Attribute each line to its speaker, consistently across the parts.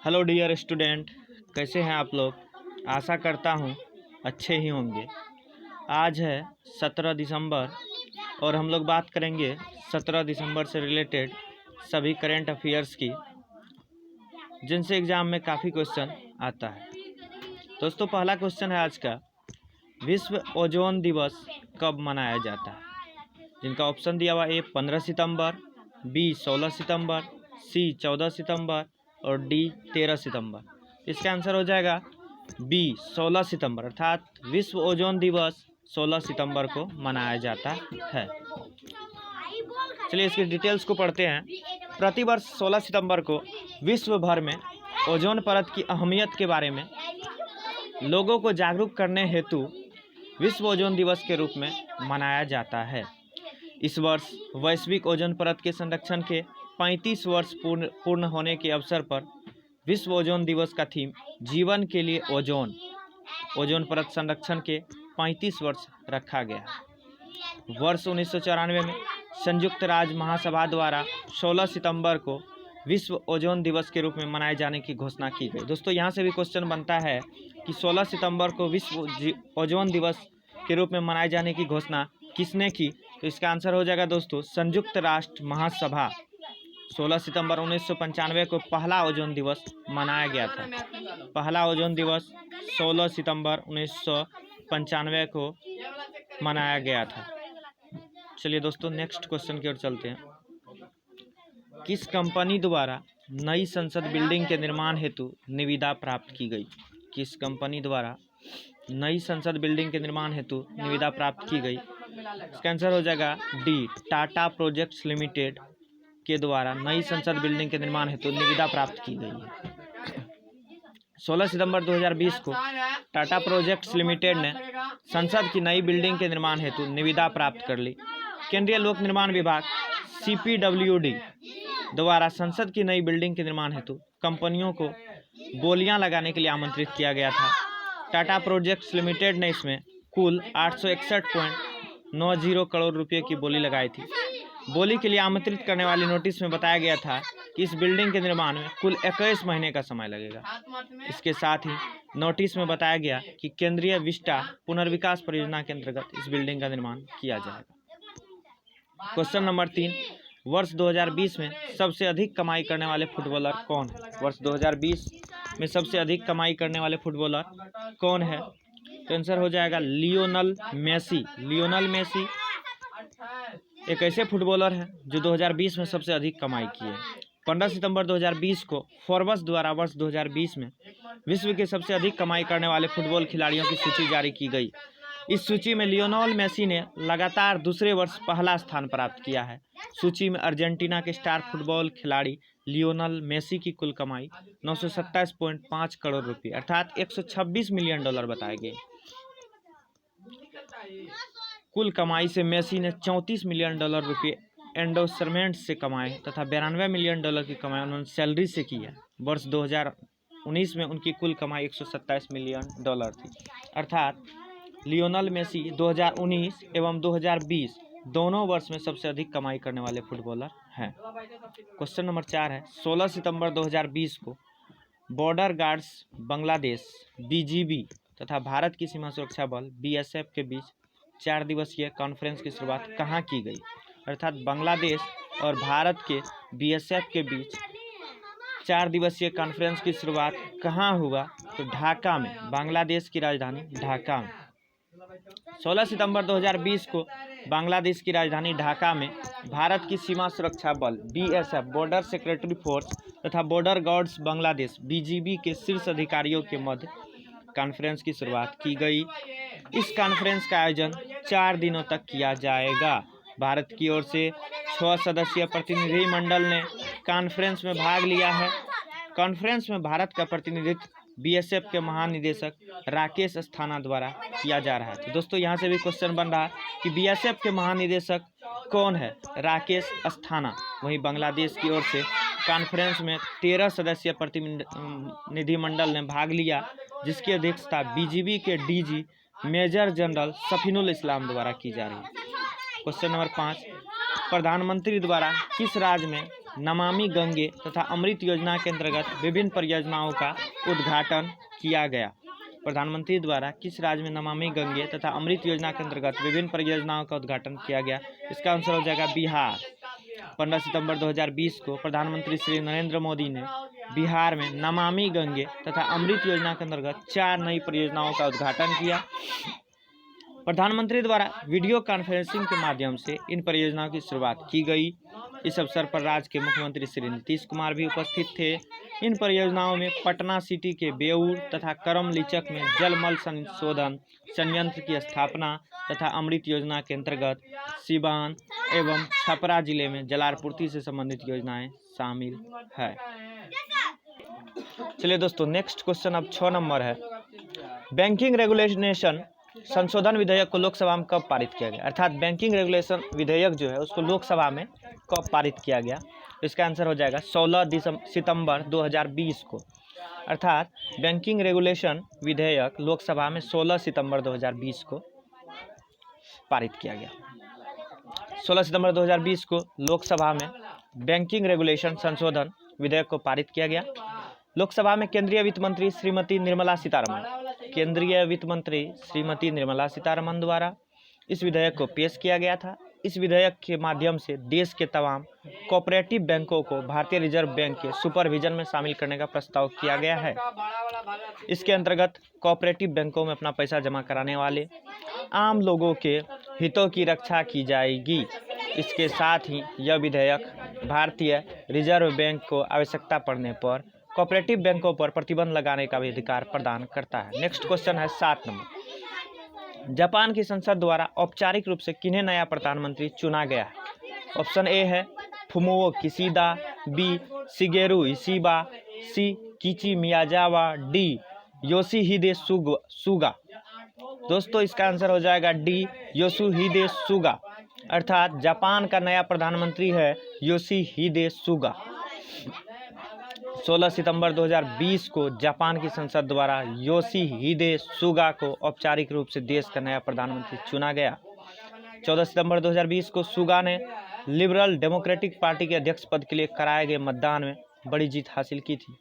Speaker 1: Hello dear student, कैसे हैं आप लोग। आशा करता हूँ अच्छे ही होंगे। आज है 17 दिसंबर और हम लोग बात करेंगे 17 दिसंबर से रिलेटेड सभी करंट अफेयर्स की, जिनसे एग्ज़ाम में काफ़ी क्वेश्चन आता है। दोस्तों, पहला क्वेश्चन है आज का, विश्व ओजोन दिवस कब मनाया जाता है? जिनका ऑप्शन दिया हुआ ए 15 सितंबर, बी 16 सितंबर, सी 14 सितंबर और डी 13 सितंबर। इसका आंसर हो जाएगा बी 16 सितंबर, अर्थात विश्व ओजोन दिवस 16 सितंबर को मनाया जाता है। चलिए इसकी डिटेल्स को पढ़ते हैं। प्रतिवर्ष 16 सितंबर को विश्व भर में ओजोन परत की अहमियत के बारे में लोगों को जागरूक करने हेतु विश्व ओजोन दिवस के रूप में मनाया जाता है। इस वर्ष वैश्विक ओजोन परत के संरक्षण के 35 वर्ष पूर्ण होने के अवसर पर विश्व ओजोन दिवस का थीम जीवन के लिए ओजोन परत संरक्षण के 35 वर्ष रखा गया। वर्ष 1994 में संयुक्त राज्य महासभा द्वारा 16 सितंबर को विश्व ओजोन दिवस के रूप में मनाए जाने की घोषणा की गई। दोस्तों, यहाँ से भी क्वेश्चन बनता है कि 16 सितंबर को विश्व ओजोन दिवस के रूप में मनाए जाने की घोषणा किसने की? तो इसका आंसर हो जाएगा दोस्तों संयुक्त राष्ट्र महासभा। 16 सितंबर 1995 को पहला ओजोन दिवस मनाया गया था। पहला ओजोन दिवस 16 सितंबर 1995 को मनाया गया था। चलिए दोस्तों, नेक्स्ट क्वेश्चन की ओर चलते हैं। किस कंपनी द्वारा नई संसद बिल्डिंग के निर्माण हेतु निविदा प्राप्त की गई? किस कंपनी द्वारा नई संसद बिल्डिंग के निर्माण हेतु निविदा प्राप्त की गई? इसका आंसर हो जाएगा डी, टाटा प्रोजेक्ट्स लिमिटेड के द्वारा नई संसद बिल्डिंग के निर्माण हेतु निविदा प्राप्त की गई है। 16 सितंबर 2020 को टाटा प्रोजेक्ट्स लिमिटेड ने संसद की नई बिल्डिंग के निर्माण हेतु निविदा प्राप्त कर ली। केंद्रीय लोक निर्माण विभाग CPWD द्वारा संसद की नई बिल्डिंग के निर्माण हेतु कंपनियों को बोलियां लगाने के लिए आमंत्रित किया गया था। टाटा प्रोजेक्ट्स लिमिटेड ने इसमें कुल 861.90 करोड़ रुपए की बोली लगाई थी। बोली के लिए आमंत्रित करने वाली नोटिस में बताया गया था कि इस बिल्डिंग के निर्माण में कुल 21 महीने का समय लगेगा। इसके साथ ही नोटिस में बताया गया कि केंद्रीय विस्टा पुनर्विकास परियोजना के अंतर्गत इस बिल्डिंग का निर्माण किया जाएगा। क्वेश्चन नंबर 3, वर्ष 2020 में सबसे अधिक कमाई करने वाले फुटबॉलर कौन है? वर्ष 2020 में सबसे अधिक कमाई करने वाले फुटबॉलर कौन है? तो आंसर हो जाएगा लियोनल मेसी। लियोनल मेसी एक ऐसे फुटबॉलर हैं जो 2020 में सबसे अधिक कमाई किए। 15 सितंबर 2020 को फोर्ब्स द्वारा वर्ष 2020 में विश्व के सबसे अधिक कमाई करने वाले फुटबॉल खिलाड़ियों की सूची जारी की गई। इस सूची में लियोनेल मेसी ने लगातार दूसरे वर्ष पहला स्थान प्राप्त किया है। सूची में अर्जेंटीना के स्टार फुटबॉल खिलाड़ी लियोनेल मेसी की कुल कमाई 927.5 करोड़ रुपये अर्थात $126 मिलियन बताए गए। कुल कमाई से मेसी ने $34 मिलियन रुपये एंडोर्समेंट से कमाए तथा $92 मिलियन की कमाई उन्होंने सैलरी से की है। वर्ष 2019 में उनकी कुल कमाई $127 मिलियन थी। अर्थात लियोनेल मेसी 2019 एवं 2020 दोनों वर्ष में सबसे अधिक कमाई करने वाले फुटबॉलर हैं। क्वेश्चन नंबर 4 है, 16 सितंबर 2020 को बॉर्डर गार्ड्स बांग्लादेश BGB तथा भारत की सीमा सुरक्षा बल BSF के बीच 4 दिवसीय कॉन्फ्रेंस की शुरुआत कहाँ की गई? अर्थात बांग्लादेश और भारत के BSF के बीच 4 दिवसीय कॉन्फ्रेंस की शुरुआत कहाँ हुआ? तो ढाका में, बांग्लादेश की राजधानी ढाका में। 16 सितंबर 2020 को बांग्लादेश की राजधानी ढाका में भारत की सीमा सुरक्षा बल BSF, बॉर्डर सिक्योरिटी फोर्स तथा बॉर्डर गार्ड्स बांग्लादेश BGB के शीर्ष अधिकारियों के मध्य कॉन्फ्रेंस की शुरुआत की गई। इस कॉन्फ्रेंस का आयोजन 4 दिनों तक किया जाएगा। भारत की ओर से 6 सदस्यीय प्रतिनिधि मंडल ने कॉन्फ्रेंस में भाग लिया है। कॉन्फ्रेंस में भारत का प्रतिनिधित्व BSF के महानिदेशक राकेश अस्थाना द्वारा किया जा रहा है। तो दोस्तों, यहाँ से भी क्वेश्चन बन रहा है कि BSF के महानिदेशक कौन है? राकेश अस्थाना। वहीं बांग्लादेश की ओर से कॉन्फ्रेंस में 13 सदस्यीय प्रतिनिधि मंडल ने भाग लिया, जिसकी अध्यक्षता BGB के DG मेजर जनरल सफीनुल इस्लाम द्वारा की जा रही है। क्वेश्चन नंबर 5, प्रधानमंत्री द्वारा किस राज्य में नमामि गंगे तथा अमृत योजना के अंतर्गत विभिन्न परियोजनाओं का उद्घाटन किया गया? प्रधानमंत्री द्वारा किस राज्य में नमामि गंगे तथा अमृत योजना के अंतर्गत विभिन्न परियोजनाओं का उद्घाटन किया गया? इसका आंसर हो जाएगा बिहार। 15 सितंबर 2020 को प्रधानमंत्री श्री नरेंद्र मोदी ने बिहार में नमामि गंगे तथा अमृत योजना के अंतर्गत 4 नई परियोजनाओं का उद्घाटन किया। प्रधानमंत्री द्वारा वीडियो कॉन्फ्रेंसिंग के माध्यम से इन परियोजनाओं की शुरुआत की गई। इस अवसर पर राज्य के मुख्यमंत्री श्री नीतीश कुमार भी उपस्थित थे। इन परियोजनाओं में पटना सिटी के बेऊर तथा करमलीचक में जलमल संशोधन संयंत्र की स्थापना तथा अमृत योजना के अंतर्गत सिवान एवं छपरा जिले में जलापूर्ति से संबंधित योजनाएं शामिल है। चलिए दोस्तों, नेक्स्ट क्वेश्चन अब 6 नंबर है। बैंकिंग रेगुलेशन संशोधन विधेयक को लोकसभा में कब पारित किया गया? अर्थात बैंकिंग रेगुलेशन विधेयक जो है उसको लोकसभा में कब पारित किया गया? इसका आंसर हो जाएगा 16 सितंबर 2020 को। अर्थात बैंकिंग रेगुलेशन विधेयक लोकसभा में 16 सितंबर 2020 को पारित किया गया। 16 सितंबर 2020 को लोकसभा में बैंकिंग रेगुलेशन संशोधन विधेयक को पारित किया गया। लोकसभा में केंद्रीय वित्त मंत्री श्रीमती निर्मला सीतारमण द्वारा इस विधेयक को पेश किया गया था। इस विधेयक के माध्यम से देश के तमाम कोऑपरेटिव बैंकों को भारतीय रिजर्व बैंक के सुपरविजन में शामिल करने का प्रस्ताव किया गया है। इसके अंतर्गत कोऑपरेटिव बैंकों में अपना पैसा जमा कराने वाले आम लोगों के हितों की रक्षा की जाएगी। इसके साथ ही यह विधेयक भारतीय रिजर्व बैंक को आवश्यकता पड़ने पर कोऑपरेटिव बैंकों पर प्रतिबंध लगाने का भी अधिकार प्रदान करता है। नेक्स्ट क्वेश्चन है 7 नंबर। जापान की संसद द्वारा औपचारिक रूप से किन्हें नया प्रधानमंत्री चुना गया है? ऑप्शन ए है Fumio Kishida, B Shigeru Ishiba, C Kiichi Miyazawa, D Yoshihide Suga. दोस्तों, इसका आंसर हो जाएगा डी योशिहिदे सुगा। अर्थात जापान का नया प्रधानमंत्री है योशिहिदे सुगा। 16 सितंबर 2020 को जापान की संसद द्वारा योशिहिदे सुगा को औपचारिक रूप से देश का नया प्रधानमंत्री चुना गया। 14 सितंबर 2020 को सुगा ने लिबरल डेमोक्रेटिक पार्टी के अध्यक्ष पद के लिए कराए गए मतदान में बड़ी जीत हासिल की थी।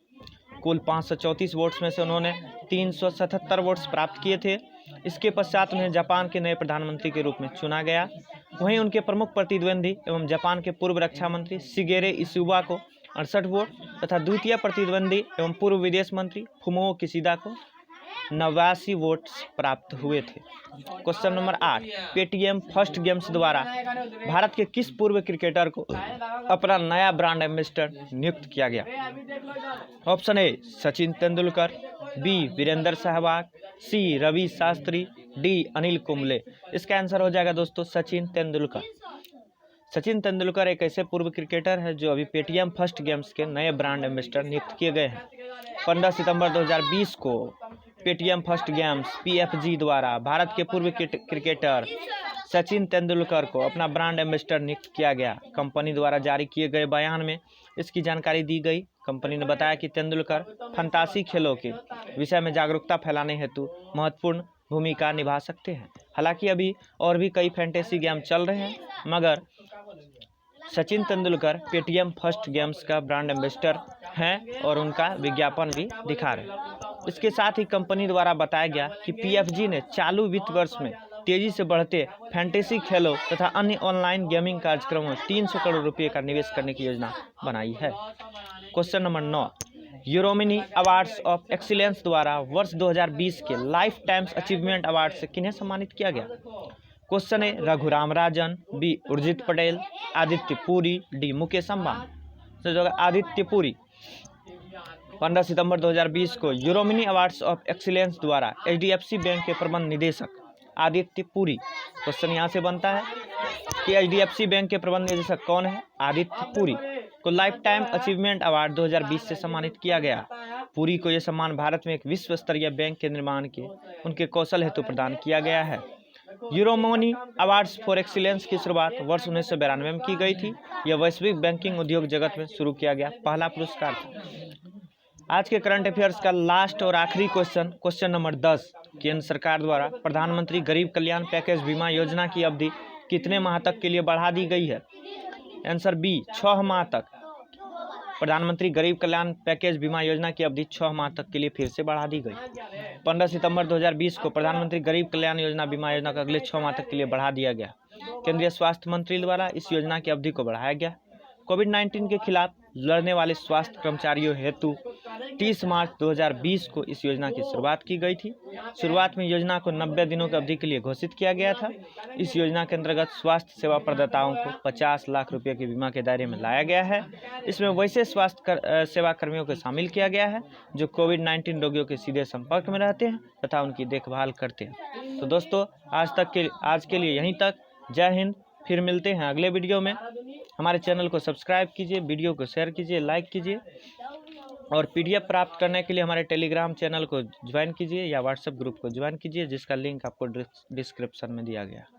Speaker 1: कुल 534 वोट्स में से उन्होंने 377 वोट्स प्राप्त किए थे। इसके पश्चात उन्हें जापान के नए प्रधानमंत्री के रूप में चुना गया। वहीं उनके प्रमुख प्रतिद्वंदी एवं जापान के पूर्व रक्षा मंत्री शिगेरू इशिबा को 68 वोट तथा द्वितीय प्रतिद्वंदी एवं पूर्व विदेश मंत्री फुमियो किशिदा को 89 वोट्स प्राप्त हुए थे। Question number 8। Paytm first games द्वारा भारत के किस पूर्व क्रिकेटर को अपना नया ब्रांड एम्बेसडर नियुक्त किया गया? Option A Sachin Tendulkar, B Virender Sehwag, C Ravi Shastri, D Anil Kumble. इसका आंसर हो जाएगा दोस्तों सचिन तेंदुलकर। सचिन तेंदुलकर एक ऐसे पूर्व क्रिकेटर है जो अभी पेटीएम फर्स्ट गेम्स के नए ब्रांड एम्बेसडर नियुक्त किए गए हैं। 15 सितंबर 2020 को पेटीएम फर्स्ट गेम्स PFG द्वारा भारत के पूर्व क्रिकेटर सचिन तेंदुलकर को अपना ब्रांड एम्बेसडर नियुक्त किया गया। कंपनी द्वारा जारी किए गए बयान में इसकी जानकारी दी गई। कंपनी ने बताया कि तेंदुलकर फंतासी खेलों के विषय में जागरूकता फैलाने हेतु महत्वपूर्ण भूमिका निभा सकते हैं। हालांकि अभी और भी कई फैंटेसी गेम चल रहे हैं, मगर Sachin Tendulkar Paytm first games का ब्रांड एम्बेसडर हैं और उनका विज्ञापन भी दिखा रहे हैं। इसके साथ ही कंपनी द्वारा बताया गया कि PFG ने चालू वित्त वर्ष में तेजी से बढ़ते फैंटेसी खेलों तथा अन्य ऑनलाइन गेमिंग कार्यक्रमों में 300 करोड़ रुपए का निवेश करने की योजना बनाई है। Question number 9। Euromoney awards of excellence द्वारा वर्ष 2020 के लाइफ टाइम्स अचीवमेंट अवार्ड से किन्हें सम्मानित किया गया? क्वेश्चन है रघुराम राजन, बी उर्जित पटेल, आदित्य पुरी, डी मुकेश अंबानी। तो जो आदित्य पुरी। 15 सितंबर 2020 को यूरोमिनी अवार्ड्स ऑफ एक्सीलेंस द्वारा HDFC बैंक के प्रबंध निदेशक आदित्य पुरी। क्वेश्चन यहाँ से बनता है कि HDFC बैंक के प्रबंध निदेशक कौन है? आदित्य पुरी को लाइफ टाइम अचीवमेंट अवार्ड 2020 से सम्मानित किया गया। पुरी को यह सम्मान भारत में एक विश्व स्तरीय बैंक के निर्माण के उनके कौशल हेतु प्रदान किया गया है। यूरोमिनी अवार्ड्स फॉर एक्सीलेंस की शुरुआत वर्ष 1992 में की गई थी। यह वैश्विक बैंकिंग उद्योग जगत में शुरू किया गया पहला पुरस्कार था। आज के करंट अफेयर्स का लास्ट और आखिरी क्वेश्चन नंबर 10। केंद्र सरकार द्वारा प्रधानमंत्री गरीब कल्याण पैकेज बीमा योजना की अवधि कितने माह तक के लिए बढ़ा दी गई है? आंसर बी 6 माह तक। प्रधानमंत्री गरीब कल्याण पैकेज बीमा योजना की अवधि 6 माह तक के लिए फिर से बढ़ा दी गई। 15 सितंबर 2020 को प्रधानमंत्री गरीब कल्याण योजना बीमा योजना को अगले 6 माह तक के लिए बढ़ा दिया गया। केंद्रीय स्वास्थ्य मंत्री द्वारा इस योजना की अवधि को बढ़ाया गया। कोविड-19 के खिलाफ लड़ने वाले स्वास्थ्य कर्मचारियों हेतु 30 मार्च 2020 को इस योजना की शुरुआत की गई थी। शुरुआत में योजना को 90 दिनों की अवधि के लिए घोषित किया गया था। इस योजना के अंतर्गत स्वास्थ्य सेवा प्रदाताओं को 50 लाख रुपये के बीमा के दायरे में लाया गया है। इसमें वैसे स्वास्थ्य सेवा कर्मियों को शामिल किया गया है जो कोविड-19 रोगियों के सीधे संपर्क में रहते हैं तथा उनकी देखभाल करते हैं। तो दोस्तों आज के लिए यहीं तक। जय हिंद। फिर मिलते हैं अगले वीडियो में। हमारे चैनल को सब्सक्राइब कीजिए, वीडियो को शेयर कीजिए, लाइक कीजिए और PDF प्राप्त करने के लिए हमारे टेलीग्राम चैनल को ज्वाइन कीजिए या व्हाट्सएप ग्रुप को ज्वाइन कीजिए जिसका लिंक आपको डिस्क्रिप्शन में दिया गया है।